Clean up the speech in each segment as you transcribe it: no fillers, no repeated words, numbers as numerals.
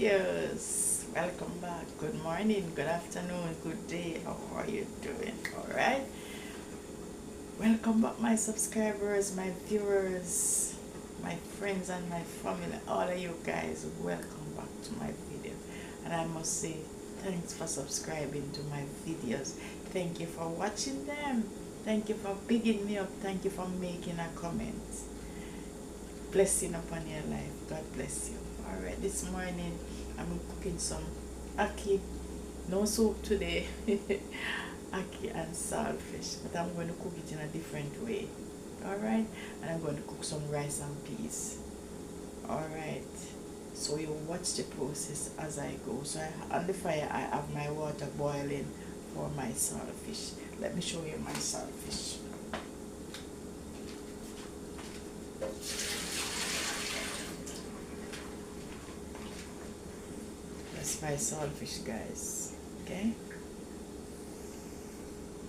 videos. Welcome back. Good morning, good afternoon, good day. How are you doing? All right. Welcome back, my subscribers, my viewers, my friends, and my family. All of you guys, welcome back to my video. And I must say, thanks for subscribing to my videos. Thank you for watching them. Thank you for bigging me up. Thank you for making a comment. Blessing upon your life. God bless you. Alright, this morning I'm cooking some ackee. No soup today. Ackee and saltfish, but I'm going to cook it in a different way. Alright, and I'm going to cook some rice and peas. Alright, so you watch the process as I go. So on the fire I have my water boiling for my saltfish. Let me show you my saltfish. That's my saltfish, guys. Okay,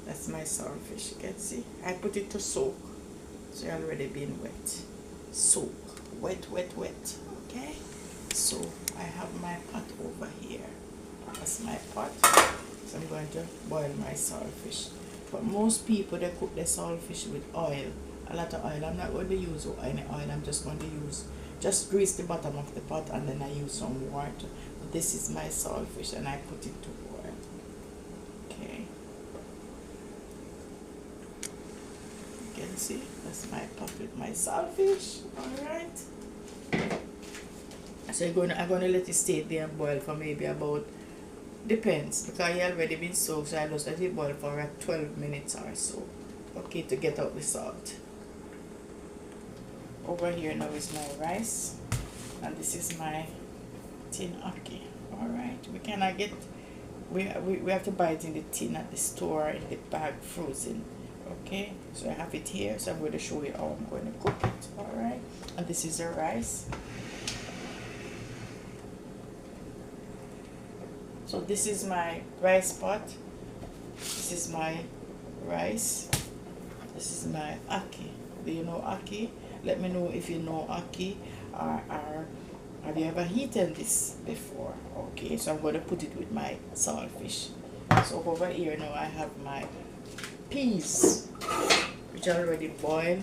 that's my saltfish. You can see I put it to soak, so it's already been wet. Soak, wet. Okay, so I have my pot over here. That's my pot. So I'm going to boil my saltfish. But most people, they cook their saltfish with oil, a lot of oil. I'm not going to use any oil. I'm just going to just grease the bottom of the pot, and then I use some water. But this is my saltfish, and I put it to boil. Okay, you can see that's my pot with my saltfish. All right. So I'm gonna let it stay there and boil for maybe about, depends, because it already been soaked, so I just let it boil for 12 minutes or so. Okay, to get out the salt. Over here now is my rice, and this is my tin ackee. All right, we cannot get, we have to buy it in the tin at the store, in the bag frozen. Okay, so I have it here, so I'm going to show you how I'm going to cook it. All right, and this is the rice. So this is my rice pot. This is my rice. This is my ackee. Do you know ackee? Let me know if you know ackee, or have you ever eaten this before? Okay, so I'm going to put it with my saltfish. So over here now I have my peas, which are already boiled,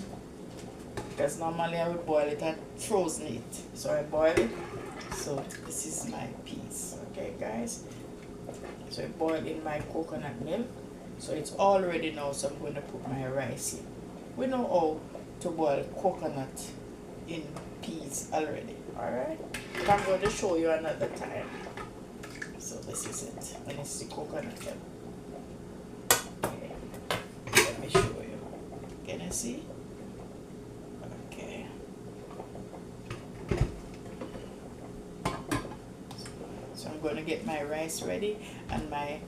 because normally I would boil it and frozen it. So I boil it. So this is my peas. Okay, guys. So I boil in my coconut milk. So it's all ready now, so I'm going to put my rice in. We know how to boil coconut in peas already. Alright, but I'm going to show you another time. So this is it, and it's the coconut milk. Okay, let me show you. Can you see? Okay. So I'm going to get my rice ready, and my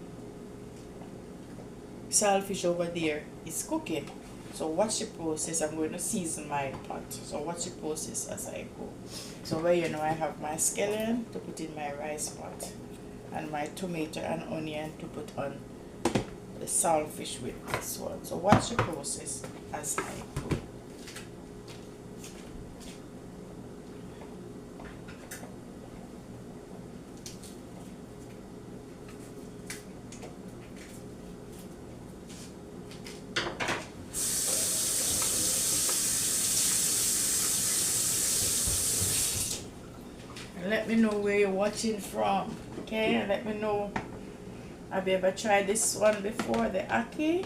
saltfish over there is cooking. So watch the process. I'm going to season my pot. So watch the process as I go. So where you know I have my scallion to put in my rice pot, and my tomato and onion to put on the saltfish with this one. So watch the process as I go. Let me know where you're watching from. Okay, and let me know, have you ever tried this one before, the ackee?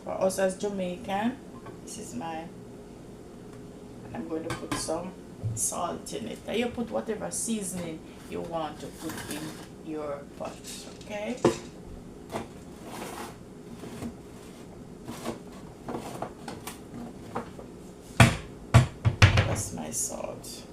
For us as Jamaican, this is mine. And I'm going to put some salt in it. And you put whatever seasoning you want to put in your pot. Okay, that's my salt.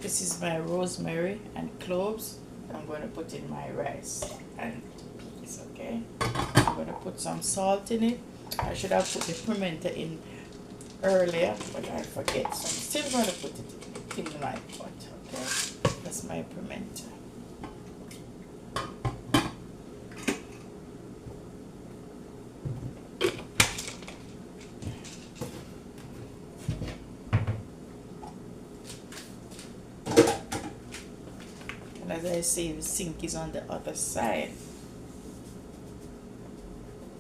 This is my rosemary and cloves. I'm going to put in my rice and peas, okay? I'm going to put some salt in it. I should have put the pimento in earlier, but I forget. So I'm still going to put it in my pot, okay? That's my pimento. And as I say, the sink is on the other side.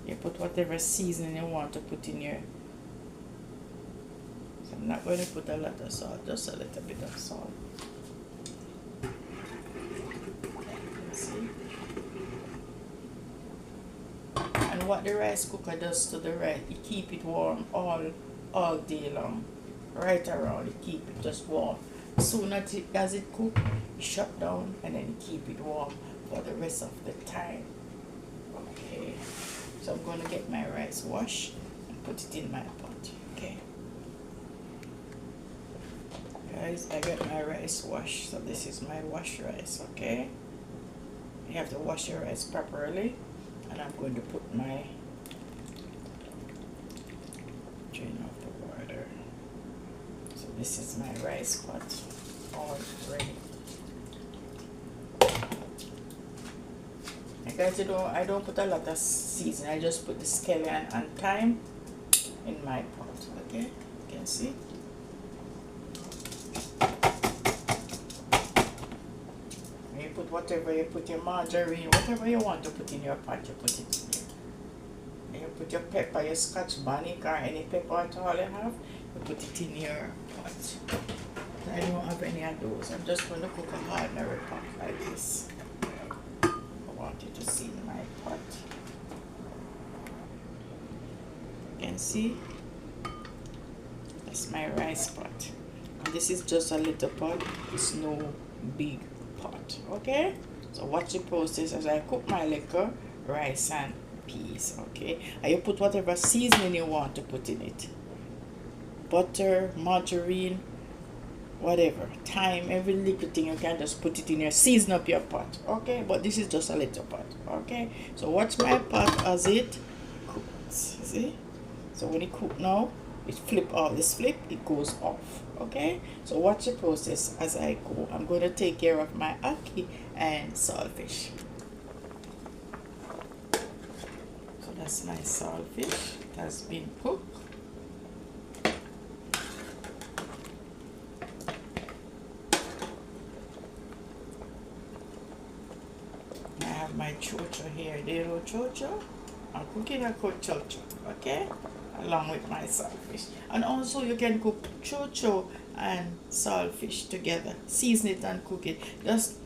You put whatever seasoning you want to put in your. So I'm not going to put a lot of salt, just a little bit of salt. See? And what the rice cooker does to the rice, it keep it warm all day long, right around. It keep it just warm. Soon as it cook, you shut down and then you keep it warm for the rest of the time. Okay. So I'm going to get my rice washed and put it in my pot. Okay. Guys, I got my rice washed. So this is my washed rice. Okay. You have to wash your rice properly. And I'm going to put my drain off the water. So this is my rice pot all ready. Guys, I don't put a lot of seasoning. I just put the scallion and thyme in my pot. Okay, you can see. You put whatever you put, your margarine, whatever you want to put in your pot, you put it in here. And you put your pepper, your scotch bonnet or any pepper at all you have, you put it in your pot. I don't have any of those. I'm just going to cook a ordinary pot like this. I want you to see in my pot. You can see that's my rice pot. And this is just a little pot. It's no big pot. Okay, so watch the process as I cook my liquor, rice and peas. Okay, and you put whatever seasoning you want to put in it, butter, margarine, whatever, thyme, every little thing you can just put it in here, season up your pot. Okay, but this is just a little pot. Okay, so watch my pot as it cooks. See, so when it cook now, it flip off. This flip, it goes off. Okay, so watch the process as I go. I'm going to take care of my ackee and saltfish. So that's my saltfish. It has been cooked. I have my chocho here. Do you know chocho? I'm cooking a cooked chocho. Okay, along with my saltfish. And also you can cook chocho and saltfish together. Season it and cook it. Just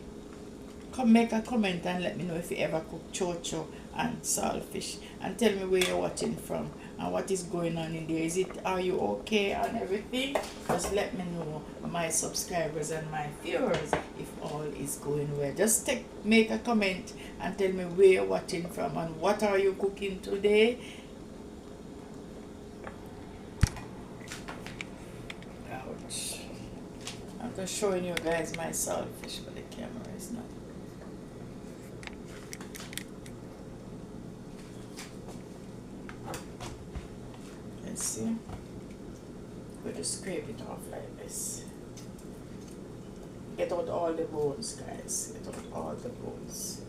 make a comment and let me know if you ever cook chocho and saltfish. And tell me where you're watching from and what is going on in there. Are you okay and everything? Just let me know, my subscribers and my viewers, if all is going well. Just make a comment and tell me where you're watching from and what are you cooking today. Ouch. I'm just showing you guys my saltfish, but the camera is not. Let's see. I'm going to scrape it off like this. Get out all the bones, guys. Get out all the bones.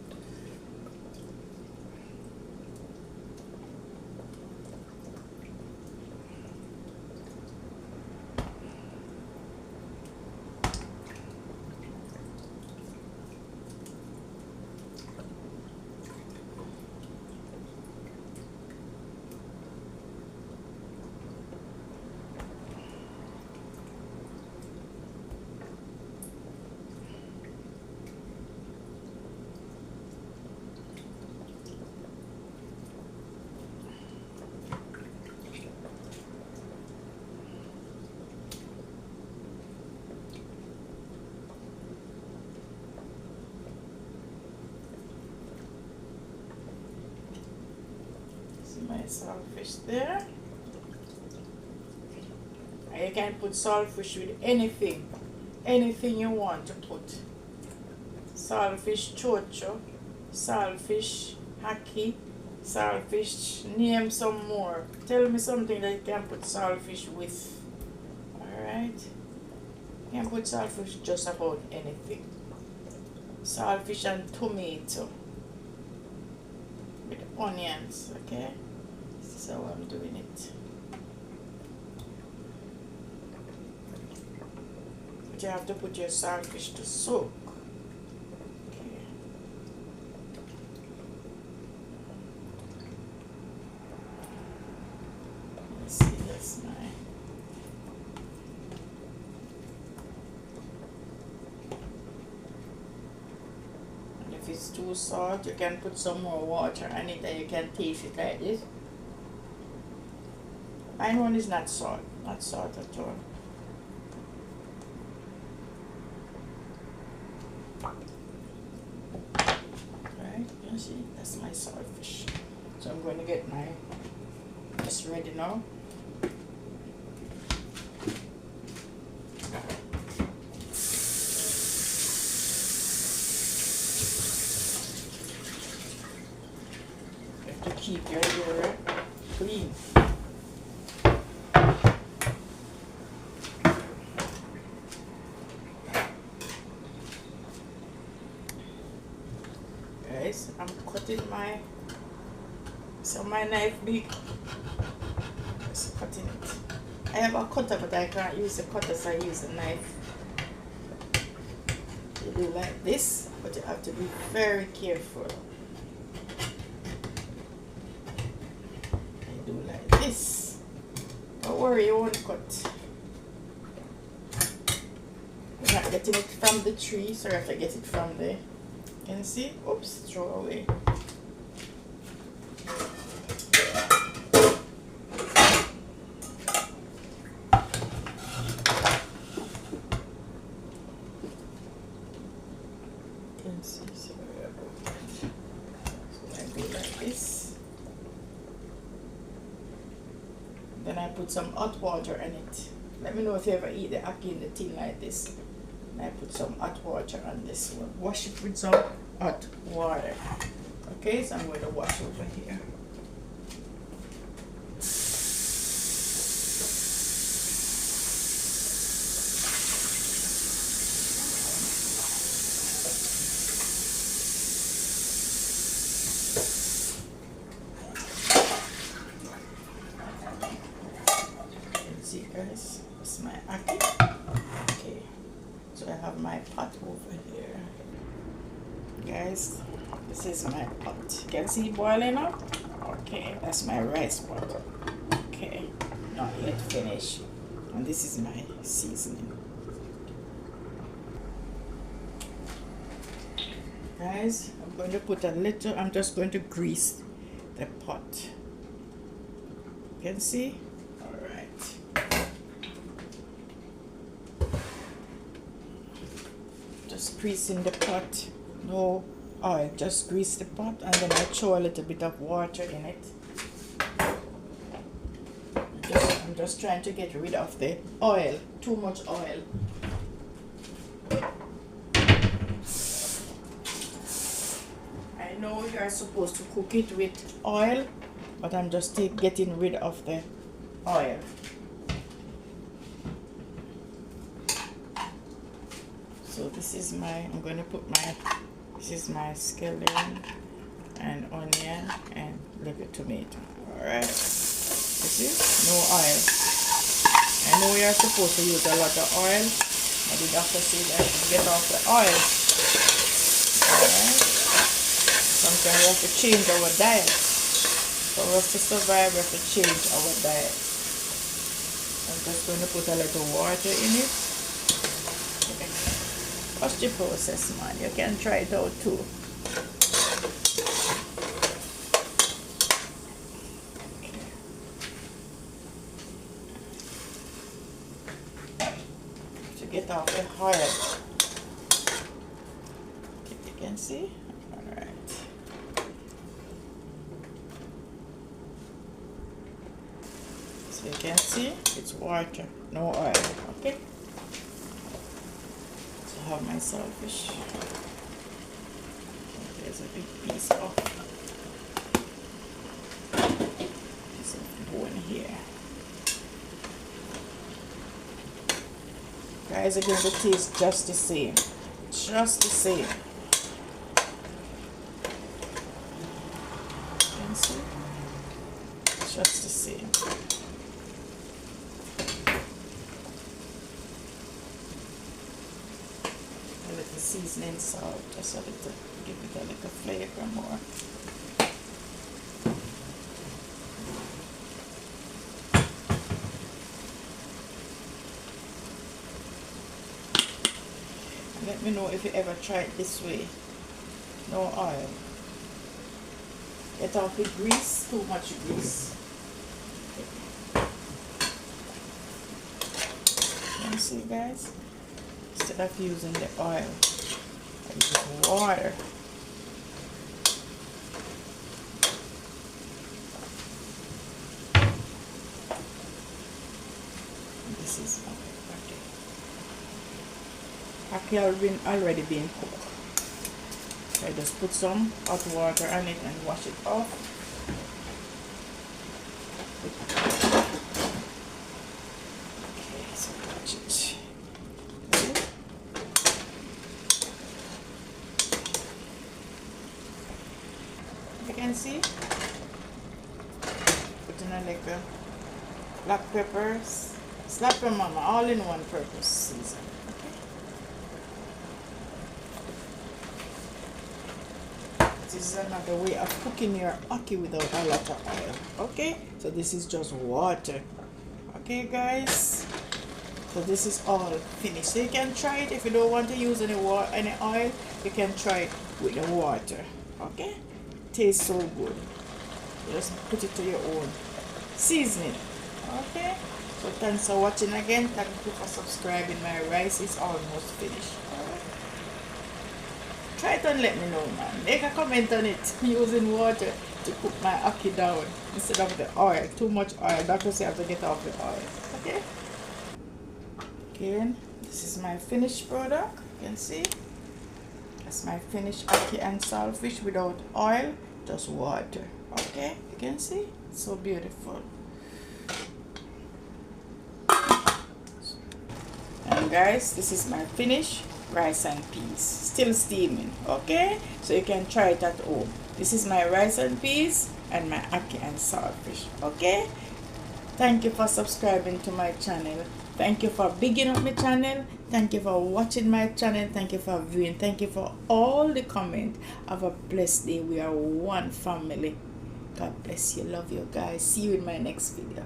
My saltfish there. And you can put saltfish with anything you want to put saltfish chocho, saltfish ackee, saltfish, name some more. Tell me something that you can put saltfish with. Alright? You can put saltfish just about anything. Saltfish and tomato with onions, okay? This is how I'm doing it. But you have to put your saltfish to soak. Okay. Let's see, that's my if it's too salt, you can put some more water on it and you can taste it like this. Mine one is not salt at all. Right, you see, that's my saltfish. So I'm going to get my this ready now. Keep your area clean. Guys, I'm cutting my knife big. Just cutting it. I have a cutter, but I can't use the cutter, so I use a knife. You do like this, but you have to be very careful. This. Don't worry, you won't cut. You're not getting it from the tree, so you have to get it from there. Can you see? Oops, throw away. Can you see? So I go like this. Then I put some hot water in it. Let me know if you ever eat the ackee in the tin like this. And I put some hot water on this one. Wash it with some hot water. Okay, so I'm going to wash over here. See guys, this is my ackee. Okay, so I have my pot over here. Guys, this is my pot. You can see it boiling up? Okay, that's my rice pot. Okay, not yet finished. And this is my seasoning. Guys, I'm going to put a little, I'm just going to grease the pot. You can see? Just greasing the pot, no oil, just grease the pot, and then I throw a little bit of water in it. I'm just trying to get rid of the oil, too much oil. I know you are supposed to cook it with oil, but I'm just getting rid of the oil. So this is I'm going to put this is my scallion and onion and little tomato. Alright, you see, no oil. I know we are supposed to use a lot of oil, but the doctor said I should get off the oil. Alright, sometimes we have to change our diet. For us to survive, we have to change our diet. I'm just going to put a little water in it. Trust your process, man. You can try it out too. Okay. To get off the oil. Okay, you can see. All right. So you can see it's water, no oil. Okay. I have my saltfish. there's a big piece of bone here. Guys, are going to taste just the same. Just the same. You can see? Just the same. A little seasoning salt, just a little, give it a little flavor more. Let me know if you ever tried this way. No oil. Get off the grease, too much grease. You see, guys? Instead of using the oil, I use water. This is my ackee already been cooked. So I just put some hot water on it and wash it off. Okay, so watch it. Okay. You can see, put in a little black peppers, slap your mama, all in one purpose season. This is another way of cooking your ackee without a lot of oil. Okay, so this is just water. Okay, guys, so this is all finished. So you can try it. If you don't want to use any oil, you can try it with the water. Okay, tastes so good. Just put it to your own seasoning. Okay, so thanks for watching again. Thank you for subscribing. My rice is almost finished. Try it and let me know, man. Make a comment on it. Using water to cook my ackee down instead of the oil. Too much oil. Doctors say I have to get off the oil. Okay? Again, this is my finished product. You can see. That's my finished ackee and saltfish without oil, just water. Okay? You can see. So beautiful. And guys, this is my finished rice and peas, still steaming. Okay, so you can try it at home. This is my rice and peas and my ackee and saltfish. Okay, thank you for subscribing to my channel. Thank you for bigging up my channel. Thank you for watching my channel. Thank you for viewing. Thank you for all the comment. Have a blessed day. We are one family. God bless you. Love you guys. See you in my next video.